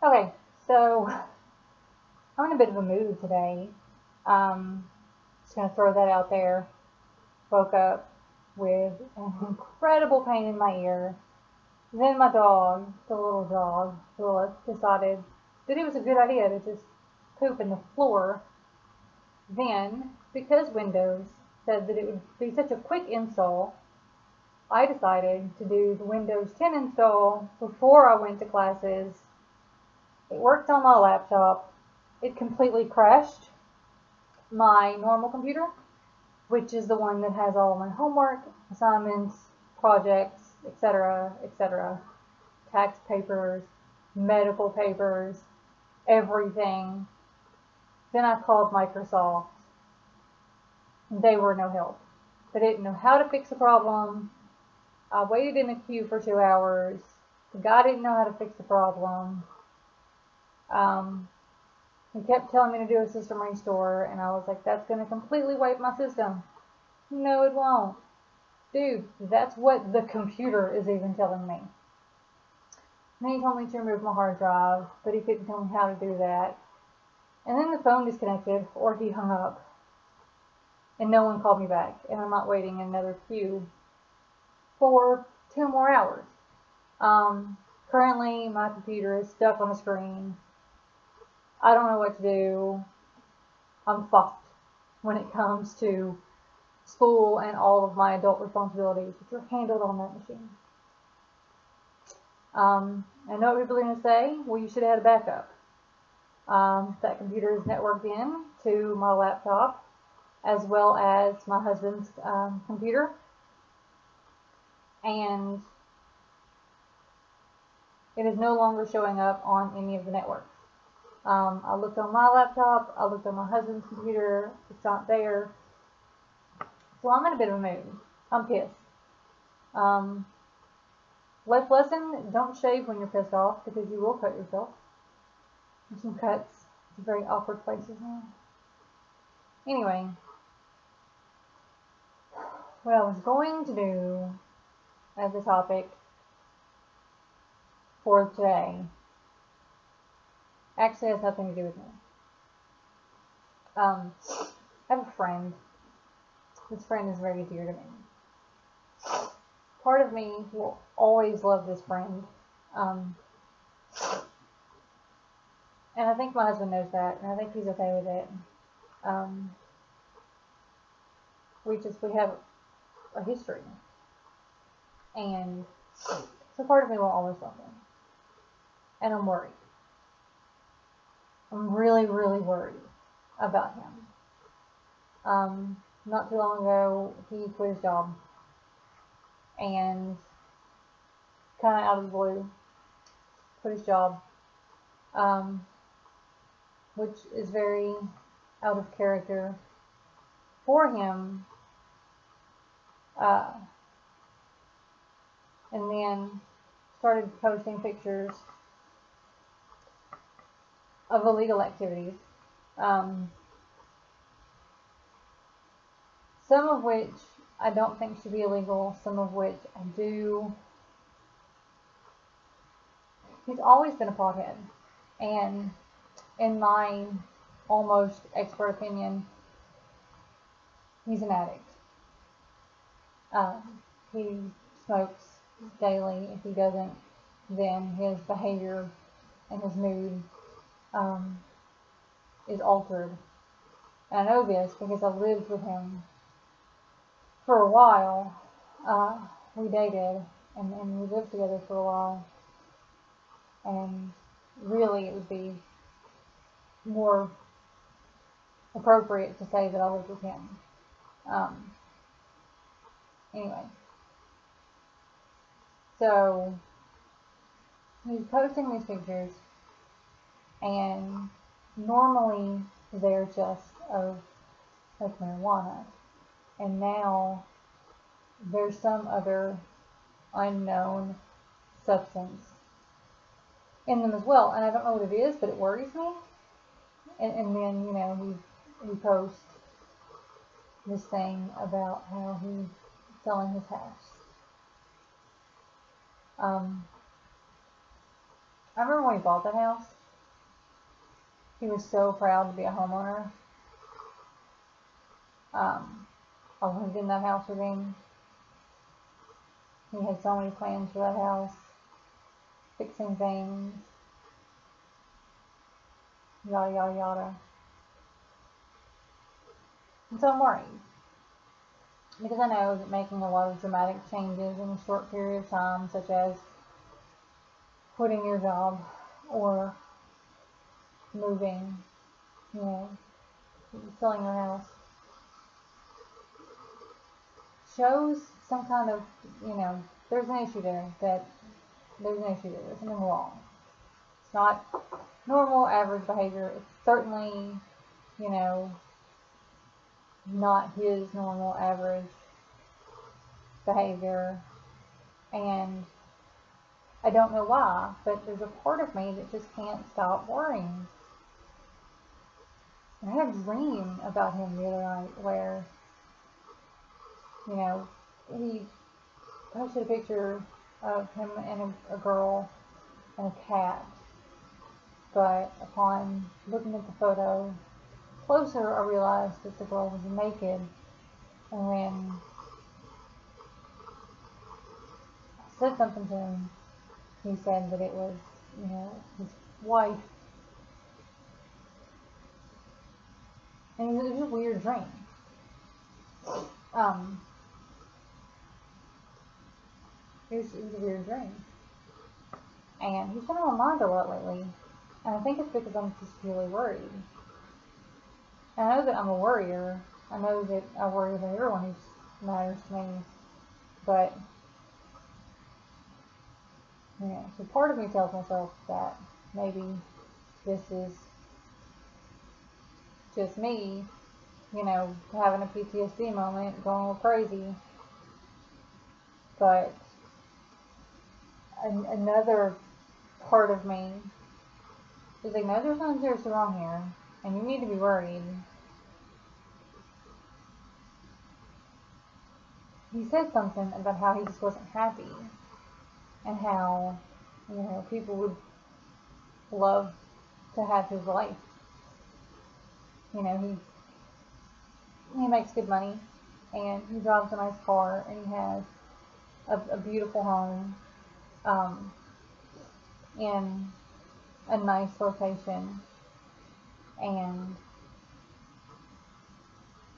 Okay, so I'm in a bit of a mood today. Just gonna throw that out there. Woke up with an incredible pain in my ear. Then my dog, the little dog, Lilith, decided that it was a good idea to just poop in the floor. Then, because Windows said that it would be such a quick install, I decided to do the Windows 10 install before I went to classes. It worked on my laptop. It completely crashed my normal computer, which is the one that has all my homework, assignments, projects, etc., tax papers, medical papers, everything. Then I called Microsoft. They were no help. They didn't know how to fix the problem. I waited in a queue for 2 hours. The guy didn't know how to fix the problem. He kept telling me to do a system restore, and I was like, that's going to completely wipe my system. No, it won't. Dude, that's what the computer is even telling me. And he told me to remove my hard drive, but he couldn't tell me how to do that. And then the phone disconnected, or he hung up, and no one called me back, and I'm not waiting in another queue for 2 more hours. Currently, my computer is stuck on the screen. I don't know what to do. I'm fucked when it comes to school and all of my adult responsibilities, which are handled on that machine. I know what people are going to say. Well, you should have had a backup. That computer is networked in to my laptop as well as my husband's computer. And it is no longer showing up on any of the networks. I looked on my laptop, I looked on my husband's computer, it's not there. So I'm in a bit of a mood. I'm pissed. Life lesson, don't shave when you're pissed off because you will cut yourself. There's some cuts. It's very awkward places now. Anyway, what I was going to do as a topic for today actually has nothing to do with me. I have a friend. This friend is very dear to me. Part of me will always love this friend. And I think my husband knows that, and I think he's okay with it. We have a history. And so part of me will always love him. And I'm worried. I'm really, really worried about him. Not too long ago, he quit his job. And kind of out of the blue, quit his job. Which is very out of character for him. And then started posting pictures of illegal activities. Some of which I don't think should be illegal, some of which I do. He's always been a pothead. And in my almost expert opinion, he's an addict. He smokes daily. If he doesn't, then his behavior and his mood is altered. And I know this because I lived with him for a while. We dated and we lived together for a while. And really it would be more appropriate to say that I lived with him. Anyway. So he's posting these pictures, and normally they're just of marijuana, and now there's some other unknown substance in them as well, and I don't know what it is, but it worries me. And then, you know, he posts this thing about how he's selling his house. I remember when he bought that house, He was so proud to be a homeowner. I lived in that house with him. He had so many plans for that house, fixing things, yada yada yada. And so I'm worried, because I know that making a lot of dramatic changes in a short period of time, such as quitting your job or moving, selling your house, shows some kind of, there's an issue there, there's something wrong. It's not normal, average behavior. It's certainly, not his normal, average behavior. And I don't know why, but there's a part of me that just can't stop worrying. And I had a dream about him the other night where, he posted a picture of him and a girl and a cat. But upon looking at the photo closer, I realized that the girl was naked. And when I said something to him, he said that it was, his wife. And it was a weird dream. It was a weird dream. And he's been on my mind a lot lately. And I think it's because I'm just really worried. And I know that I'm a worrier. I know that I worry about everyone who matters to me. But, so part of me tells myself that maybe this is just me, having a PTSD moment, going a little crazy. But another part of me is like, no, there's something seriously wrong here, and you need to be worried. He said something about how he just wasn't happy, and how, people would love to have his life. He makes good money, and he drives a nice car, and he has a beautiful home, in a nice location, and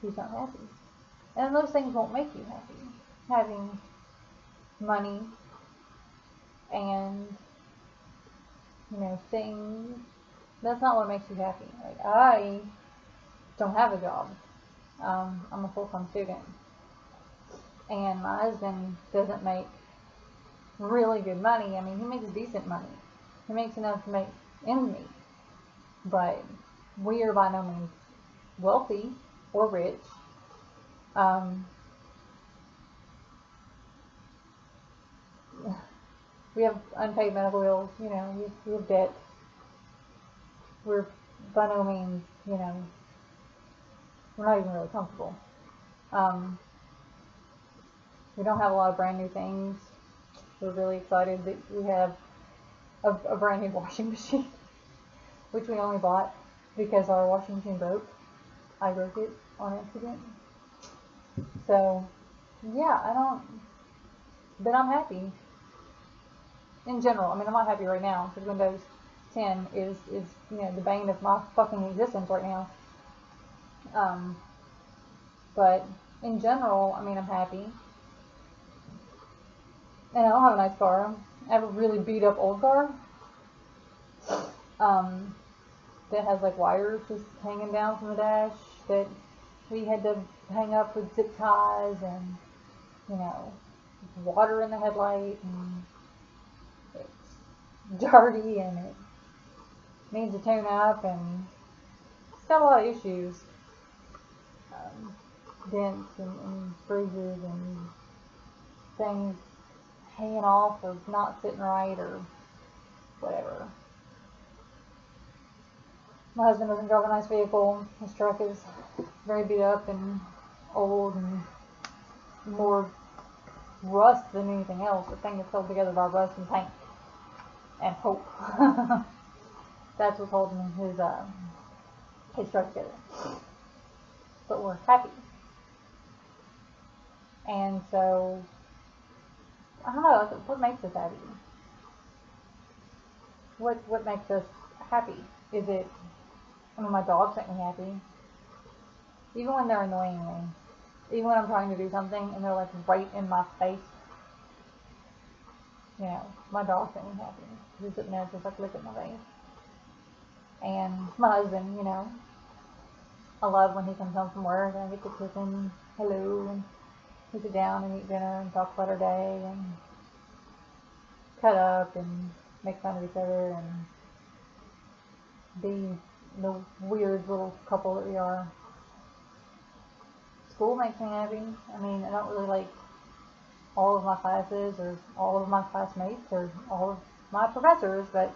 he's not happy. And those things won't make you happy. Having money and, things, that's not what makes you happy. Like, I don't have a job. I'm a full-time student. And my husband doesn't make really good money. I mean, he makes decent money. He makes enough to make ends meet. But we are by no means wealthy or rich. We have unpaid medical bills, we have debt. We're by no means, we're not even really comfortable. We don't have a lot of brand new things. We're really excited that we have a brand new washing machine, which we only bought because our washing machine broke. I broke it on accident. So, yeah, but I'm happy. In general, I mean, I'm not happy right now because Windows 10 is the bane of my fucking existence right now. But in general, I mean, I'm happy. And I don't have a nice car. I have a really beat up old car. That has like wires just hanging down from the dash that we had to hang up with zip ties, and water in the headlight, and it's dirty, and it needs a tune up, and it's got a lot of issues. Dents and bruises and things hanging off or not sitting right or whatever. My husband doesn't drive a nice vehicle. His truck is very beat up and old and more rust than anything else. The thing is held together by rust and paint and hope. that's what's holding his drug together. But we're happy. And so, I don't know, what makes us happy? What makes us happy? Is it, I mean, my dogs make me happy. Even when they're annoying me. Even when I'm trying to do something and they're like right in my face. You know, my dogs make me happy. They're sitting there just like licking my face. And my husband, you know, I love when he comes home from work and I get to kiss him, hello, and we sit down and eat dinner and talk about our day and cut up and make fun of each other and be the weird little couple that we are. School makes me happy. I mean, I don't really like all of my classes or all of my classmates or all of my professors, but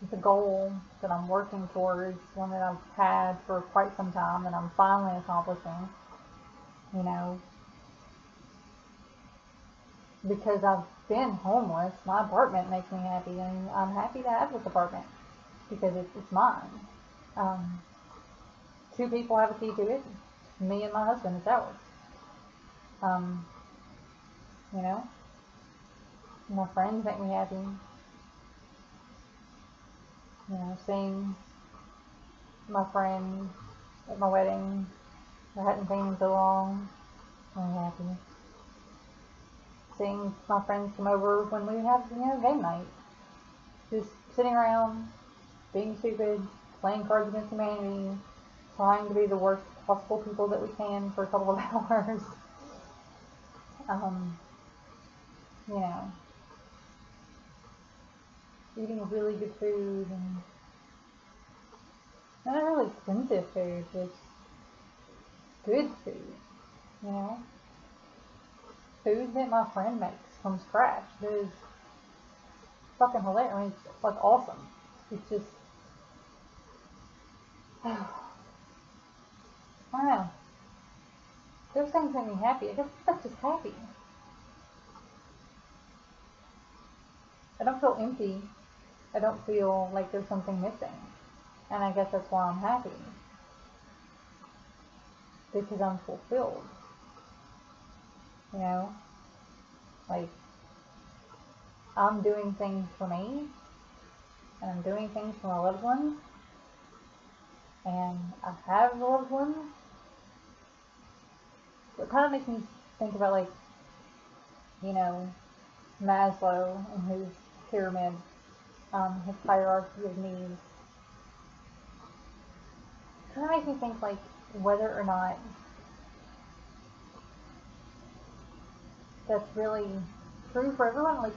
it's a goal that I'm working towards, one that I've had for quite some time and I'm finally accomplishing, you know, because I've been homeless. My apartment makes me happy, and I'm happy to have this apartment because it's mine. 2 people have a key to it. Me and my husband, it's ours. You know, my friends make me happy. You know, seeing my friend at my wedding, I hadn't seen in so long, I'm happy. Seeing my friends come over when we have, you know, game night. Just sitting around, being stupid, playing Cards Against Humanity, trying to be the worst possible people that we can for a couple of hours. You know, eating really good food and not really expensive food, just good food, you know. Food that my friend makes from scratch that is fucking hilarious. I mean, it's like awesome. It's just, I don't know. Those things make me happy. I guess that's just happy. I don't feel empty. I don't feel like there's something missing. And I guess that's why I'm happy. Because I'm fulfilled. You know? Like, I'm doing things for me. And I'm doing things for my loved ones. And I have loved ones. So it kind of makes me think about, like, you know, Maslow and his pyramid, his hierarchy of needs. It kind of makes me think, like, whether or not that's really true for everyone. Like,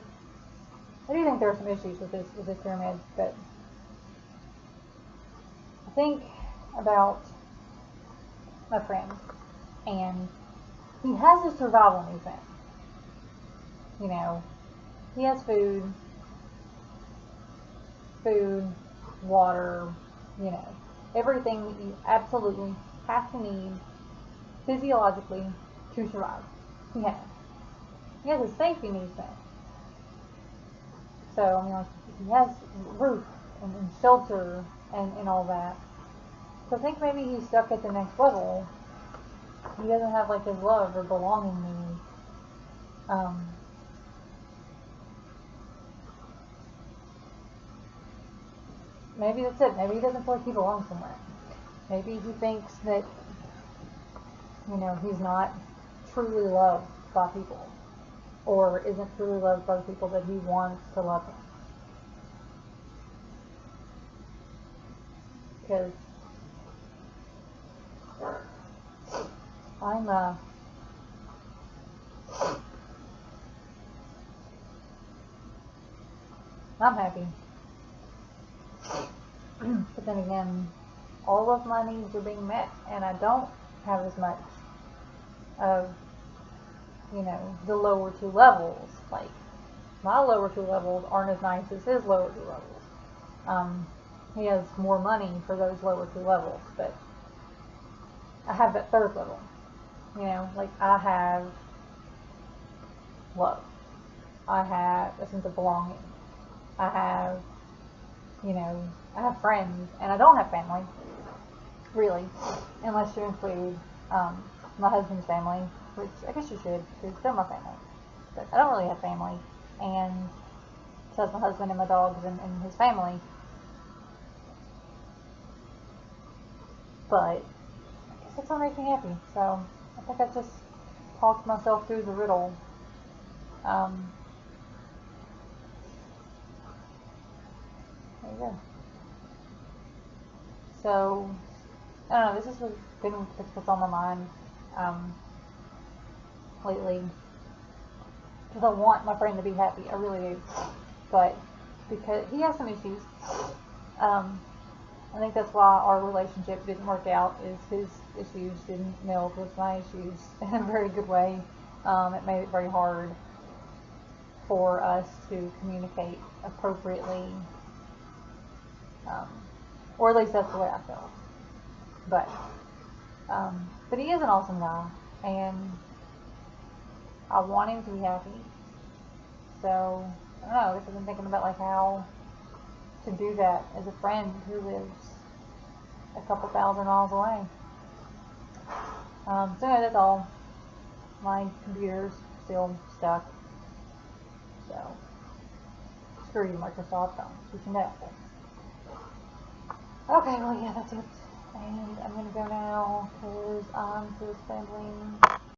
I do think there are some issues with this pyramid, but I think about my friend, and he has a survival movement. You know, he has food, water, you know, everything that you absolutely have to need physiologically to survive. He has. He has a safety needs met. So, I mean, like, he has roof and shelter and all that. So I think maybe he's stuck at the next level. He doesn't have, like, his love or belonging needs. Maybe that's it. Maybe he doesn't feel like he belongs somewhere. Maybe he thinks that, you know, he's not truly loved by people. Or isn't truly loved by the people that he wants to love him. Because I'm happy. But then again, all of my needs are being met, and I don't have as much of, you know, the lower 2 levels. Like, my lower 2 levels aren't as nice as his lower 2 levels. He has more money for those lower 2 levels, but I have that 3rd level. You know, like, I have love. I have a sense of belonging. I have you know, I have friends, and I don't have family, really, unless you include my husband's family, which I guess you should, because they're my family. But I don't really have family, and so that's my husband and my dogs and his family. But I guess that's what makes me happy. So I think I just talked myself through the riddle. Um, there you go. So I don't know. This has been what's on my mind lately, because I want my friend to be happy. I really do. But because he has some issues, um, I think that's why our relationship didn't work out. Is his issues didn't meld with my issues in a very good way. It made it very hard for us to communicate appropriately, um, or at least that's the way I felt. But he is an awesome guy, and I want him to be happy. So I don't know. I guess I've been thinking about like how to do that as a friend who lives a couple thousand miles away. So anyway, that's all. My computer's still stuck. So screw you, Microsoft. I'm switching to Apple. Okay, well yeah, that's it. And I'm gonna go now because I'm still spending